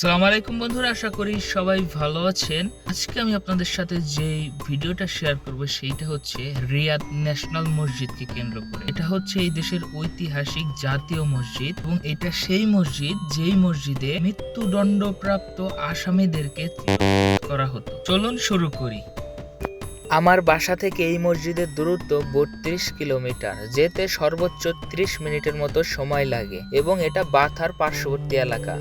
আসসালামু আলাইকুম বন্ধুরা, আশা করি সবাই ভালো আছেন। আজকে আমি আপনাদের সাথে যে ভিডিওটা শেয়ার করব সেইটা হচ্ছে রিয়াদ ন্যাশনাল মসজিদকে কেন্দ্র করে। এটা হচ্ছে এই দেশের ঐতিহাসিক জাতীয় মসজিদ এবং এটা সেই মসজিদ যেই মসজিদে মৃত্যুদণ্ডপ্রাপ্ত আসামিদেরকে করা হতো। চলুন শুরু করি। আমার বাসা থেকে এই মসজিদের দূরত্ব ৩২ কিলোমিটার, যেতে সর্বোচ্চ ৩০ মিনিটের মতো সময় লাগে এবং এটা বাথার পার্শ্ববর্তী এলাকা।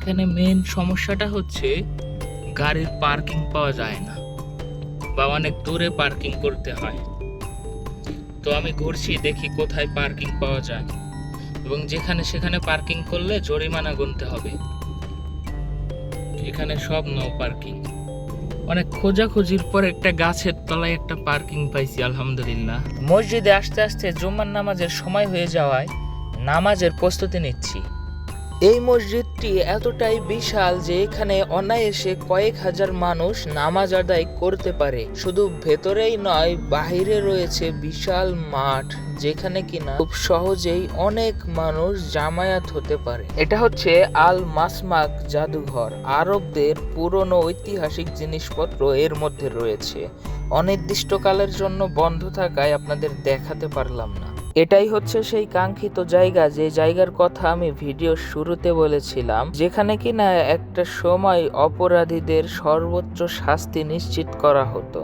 এখানে মেন সমস্যাটা হচ্ছে গাড়ির পার্কিং পাওয়া যায় না বা অনেক দূরে পার্কিং করতে হয়। তো আমি ঘুরছি, দেখি কোথায় পার্কিং পাওয়া যায় এবং যেখানে সেখানে পার্কিং করলে জরিমানা গুনতে হবে। এখানে সব নো পার্কিং। অনেক খোঁজাখুঁজির পর একটা গাছের তলায় একটা পার্কিং পাইছি, আলহামদুলিল্লাহ। মসজিদে আসতে আসতে জুম্মার নামাজের সময় হয়ে যাওয়ায় নামাজের প্রস্তুতি নিচ্ছি। এই মসজিদটি এতটাই বিশাল যে এখানে অনায়াসে কয়েক হাজার মানুষ নামাজ আদায় করতে পারে। শুধু ভেতরেই নয়, বাহিরে রয়েছে বিশাল মাঠ যেখানে কিনা খুব সহজেই অনেক মানুষ জামায়াত হতে পারে। এটা হচ্ছে আল মাসমাক জাদুঘর। আরবদের পুরনো ঐতিহাসিক জিনিসপত্র এর মধ্যে রয়েছে। অনির্দিষ্টকালের জন্য বন্ধ থাকায় আপনাদের দেখাতে পারলাম না। এটাই হচ্ছে সেই কাঙ্ক্ষিত জায়গা, যে জায়গার কথা আমি ভিডিওর শুরুতে বলেছিলাম, যেখানে কিনা একটা সময় অপরাধীদের সর্বোচ্চ শাস্তি নিশ্চিত করা হতো।